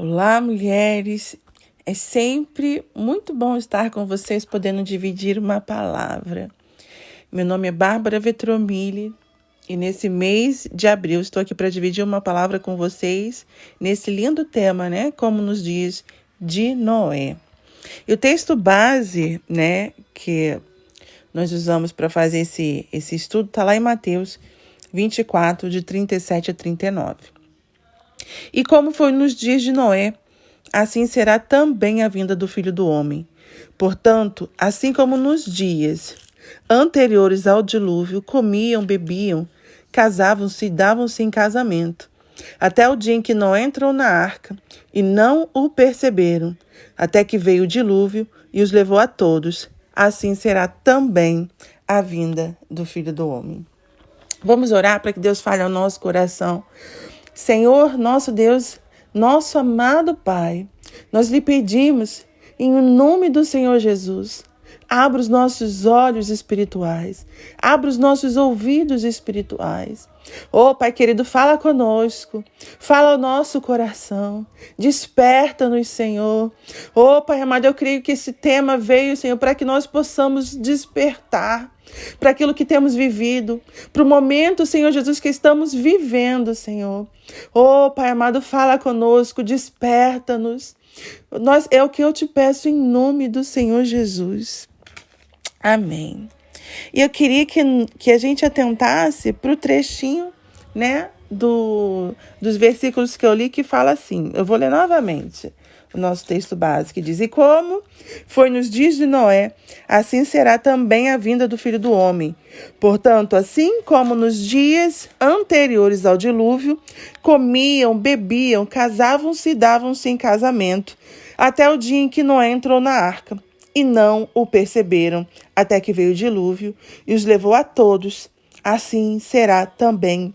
Olá, mulheres! É sempre muito bom estar com vocês, podendo dividir uma palavra. Meu nome é Bárbara Vetromilli e nesse mês de abril estou aqui para dividir uma palavra com vocês nesse lindo tema, como nos dias de Noé. E o texto base, que nós usamos para fazer esse estudo está lá em Mateus 24, de 37 a 39. E como foi nos dias de Noé, assim será também a vinda do Filho do Homem. Portanto, assim como nos dias anteriores ao dilúvio, comiam, bebiam, casavam-se e davam-se em casamento, até o dia em que Noé entrou na arca, e não o perceberam, até que veio o dilúvio e os levou a todos. Assim será também a vinda do Filho do Homem. Vamos orar para que Deus fale ao nosso coração. Senhor, nosso Deus, nosso amado Pai, nós lhe pedimos, em nome do Senhor Jesus, abra os nossos olhos espirituais, abra os nossos ouvidos espirituais. Pai querido, fala conosco, fala ao nosso coração, desperta-nos, Senhor. Pai amado, eu creio que esse tema veio, Senhor, para que nós possamos despertar para aquilo que temos vivido, para o momento, Senhor Jesus, que estamos vivendo, Senhor. Pai amado, fala conosco, desperta-nos. É o que eu te peço em nome do Senhor Jesus. Amém. E eu queria que a gente atentasse para o trechinho, dos versículos que eu li, que fala assim. Eu vou ler novamente o nosso texto básico, que diz: E como foi nos dias de Noé, assim será também a vinda do Filho do Homem. Portanto, assim como nos dias anteriores ao dilúvio, comiam, bebiam, casavam-se e davam-se em casamento, até o dia em que Noé entrou na arca, e não o perceberam, até que veio o dilúvio e os levou a todos. Assim será também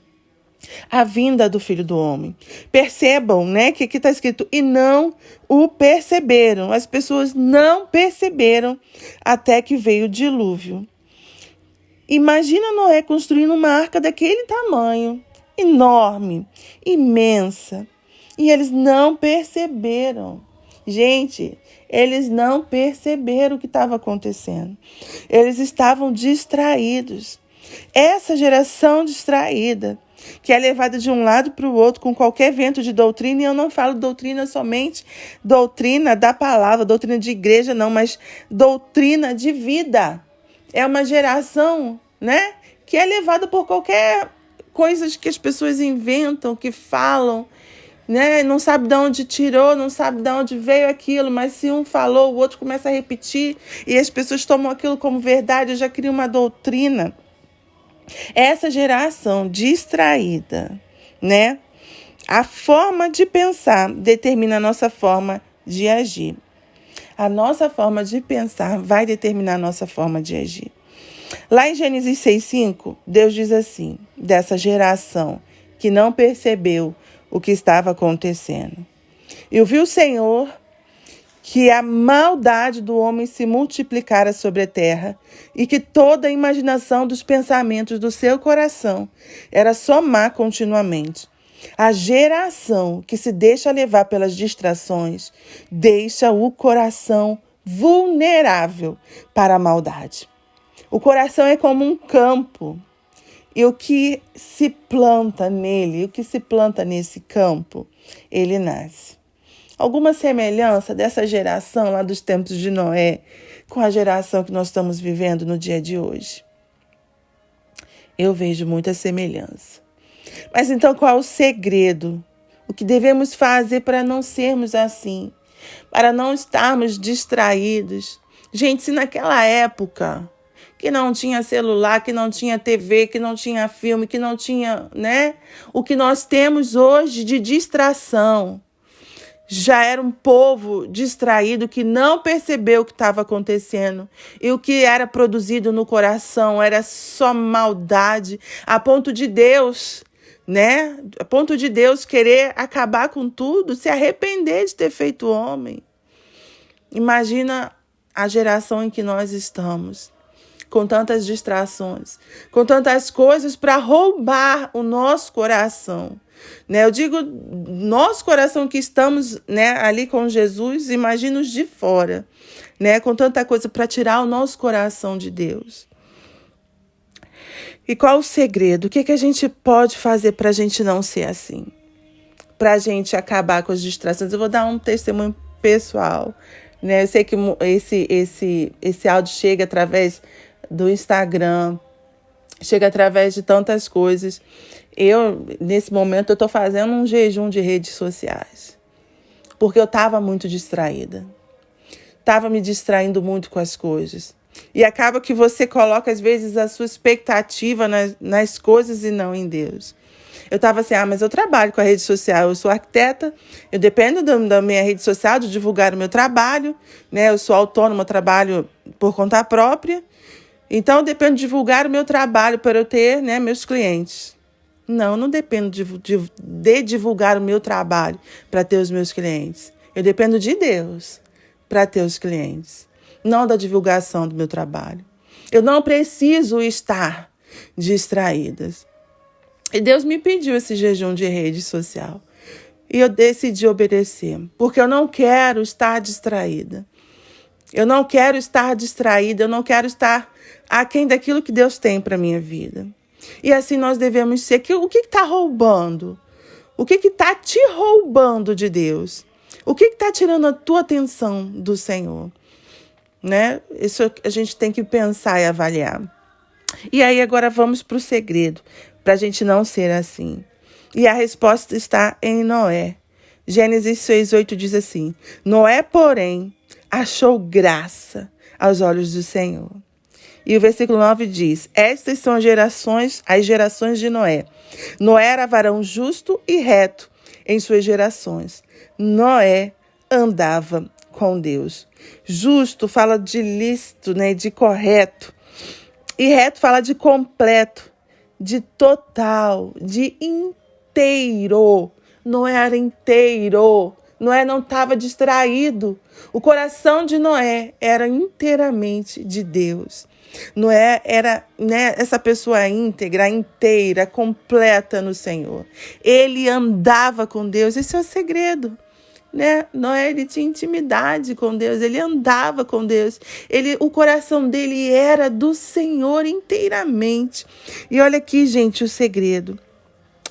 a vinda do Filho do Homem. Percebam, que aqui está escrito, e não o perceberam. As pessoas não perceberam até que veio o dilúvio. Imagina Noé construindo uma arca daquele tamanho, enorme, imensa, e eles não perceberam. Gente, eles não perceberam o que estava acontecendo. Eles estavam distraídos. Essa geração distraída, que é levada de um lado para o outro com qualquer vento de doutrina, e eu não falo doutrina somente, doutrina da palavra, doutrina de igreja, não, mas doutrina de vida. É uma geração, que é levada por qualquer coisa que as pessoas inventam, que falam, não sabe de onde tirou, não sabe de onde veio aquilo, mas se um falou, o outro começa a repetir, e as pessoas tomam aquilo como verdade, já cria uma doutrina. Essa geração distraída, a forma de pensar determina a nossa forma de agir. A nossa forma de pensar vai determinar a nossa forma de agir. Lá em Gênesis 6:5, Deus diz assim, dessa geração que não percebeu o que estava acontecendo. Eu vi o Senhor que a maldade do homem se multiplicara sobre a terra e que toda a imaginação dos pensamentos do seu coração era só má continuamente. A geração que se deixa levar pelas distrações deixa o coração vulnerável para a maldade. O coração é como um campo, e o que se planta nele, o que se planta nesse campo, ele nasce. Alguma semelhança dessa geração lá dos tempos de Noé com a geração que nós estamos vivendo no dia de hoje? Eu vejo muita semelhança. Mas então qual é o segredo? O que devemos fazer para não sermos assim? Para não estarmos distraídos? Gente, se naquela época que não tinha celular, que não tinha TV, que não tinha filme, que não tinha, o que nós temos hoje de distração, já era um povo distraído que não percebeu o que estava acontecendo. E o que era produzido no coração era só maldade, a ponto de Deus, a ponto de Deus querer acabar com tudo, se arrepender de ter feito homem. Imagina a geração em que nós estamos, com tantas distrações, com tantas coisas para roubar o nosso coração. Né? Eu digo, nosso coração que estamos, né, ali com Jesus, imagina os de fora, né, com tanta coisa para tirar o nosso coração de Deus. E qual o segredo? O que a gente pode fazer para a gente não ser assim? Para a gente acabar com as distrações? Eu vou dar um testemunho pessoal. Né? Eu sei que esse áudio chega através do Instagram, chega através de tantas coisas. Nesse momento, eu estou fazendo um jejum de redes sociais. Porque eu estava muito distraída. Estava me distraindo muito com as coisas. E acaba que você coloca, às vezes, a sua expectativa nas coisas e não em Deus. Eu estava assim, mas eu trabalho com a rede social, eu sou arquiteta, eu dependo da minha rede social, de divulgar o meu trabalho, né? Eu sou autônoma, trabalho por conta própria. Então, eu dependo de divulgar o meu trabalho para eu ter, né, meus clientes. Não dependo de divulgar o meu trabalho para ter os meus clientes. Eu dependo de Deus para ter os clientes, não da divulgação do meu trabalho. Eu não preciso estar distraídas. E Deus me pediu esse jejum de rede social. E eu decidi obedecer, porque eu não quero estar distraída. Eu não quero estar distraída, eu não quero estar aquém daquilo que Deus tem para a minha vida. E assim nós devemos ser. O que está roubando? O que está te roubando de Deus? O que está tirando a tua atenção do Senhor? Né? Isso a gente tem que pensar e avaliar. E aí agora vamos para o segredo, para a gente não ser assim. E a resposta está em Noé. Gênesis 6:8 diz assim: Noé, porém, achou graça aos olhos do Senhor. E o versículo 9 diz: Estas são as gerações de Noé. Noé era varão justo e reto em suas gerações. Noé andava com Deus. Justo fala de lícito, né, de correto. E reto fala de completo, de total, de inteiro. Noé era inteiro. Noé não estava distraído. O coração de Noé era inteiramente de Deus. Noé era, né, essa pessoa íntegra, inteira, completa no Senhor. Ele andava com Deus. Esse é o segredo. Né? Noé, ele tinha intimidade com Deus, ele andava com Deus, o coração dele era do Senhor inteiramente. E olha aqui, gente, o segredo.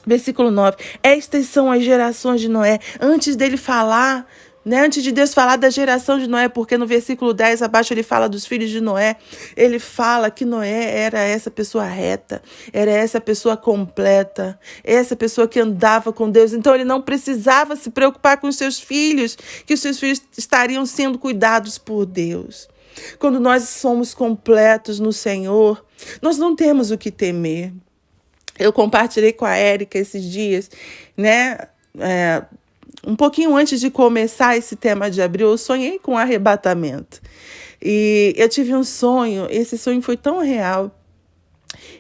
Versículo 9. Estas são as gerações de Noé. Antes dele falar, né? Antes de Deus falar da geração de Noé, porque no versículo 10 abaixo ele fala dos filhos de Noé, ele fala que Noé era essa pessoa reta, era essa pessoa completa, essa pessoa que andava com Deus. Então ele não precisava se preocupar com os seus filhos, que os seus filhos estariam sendo cuidados por Deus. Quando nós somos completos no Senhor, nós não temos o que temer. Eu compartilhei com a Érica esses dias, né? Um pouquinho antes de começar esse tema de abril, eu sonhei com arrebatamento. E eu tive um sonho, esse sonho foi tão real.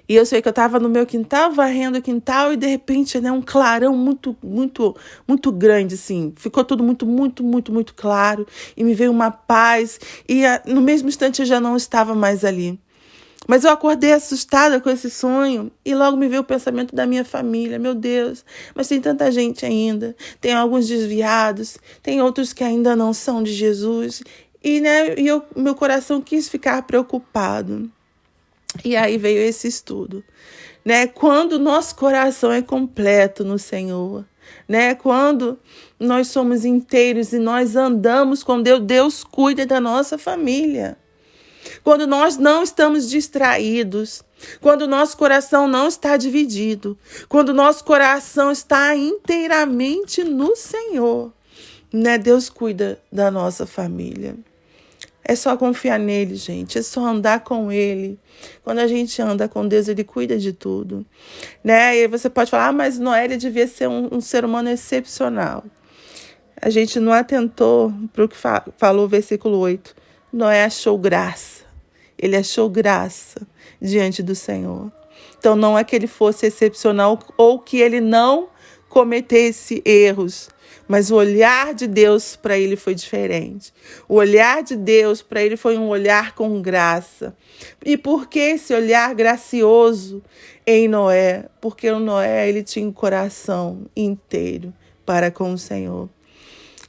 E eu sei que eu estava no meu quintal, varrendo o quintal, e de repente, né, um clarão muito, muito, muito grande, assim. Ficou tudo muito, muito, muito, muito claro. E me veio uma paz. E no mesmo instante eu já não estava mais ali. Mas eu acordei assustada com esse sonho e logo me veio o pensamento da minha família. Meu Deus, mas tem tanta gente ainda. Tem alguns desviados, tem outros que ainda não são de Jesus. E, né, meu coração quis ficar preocupado. E aí veio esse estudo. Né? Quando o nosso coração é completo no Senhor, né? Quando nós somos inteiros e nós andamos com Deus, Deus cuida da nossa família. Quando nós não estamos distraídos, quando o nosso coração não está dividido, quando o nosso coração está inteiramente no Senhor, né? Deus cuida da nossa família. É só confiar nele, gente. É só andar com ele. Quando a gente anda com Deus, ele cuida de tudo. Né? E você pode falar, mas Noé ele devia ser um ser humano excepcional. A gente não atentou para o que falou o versículo 8. Noé achou graça. Ele achou graça diante do Senhor. Então, não é que ele fosse excepcional ou que ele não cometesse erros, mas o olhar de Deus para ele foi diferente. O olhar de Deus para ele foi um olhar com graça. E por que esse olhar gracioso em Noé? Porque o Noé, ele tinha um coração inteiro para com o Senhor.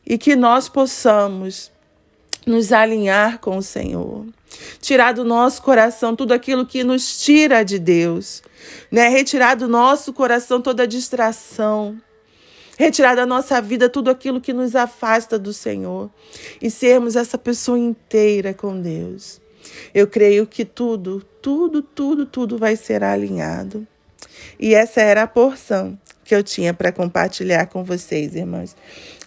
E que nós possamos nos alinhar com o Senhor. Tirar do nosso coração tudo aquilo que nos tira de Deus, né? Retirar do nosso coração toda distração. Retirar da nossa vida tudo aquilo que nos afasta do Senhor. E sermos essa pessoa inteira com Deus. Eu creio que tudo vai ser alinhado. E essa era a porção que eu tinha para compartilhar com vocês, irmãos.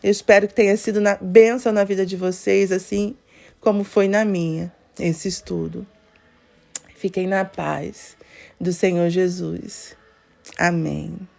Eu espero que tenha sido bênção na vida de vocês, assim como foi na minha, esse estudo. Fiquem na paz do Senhor Jesus. Amém.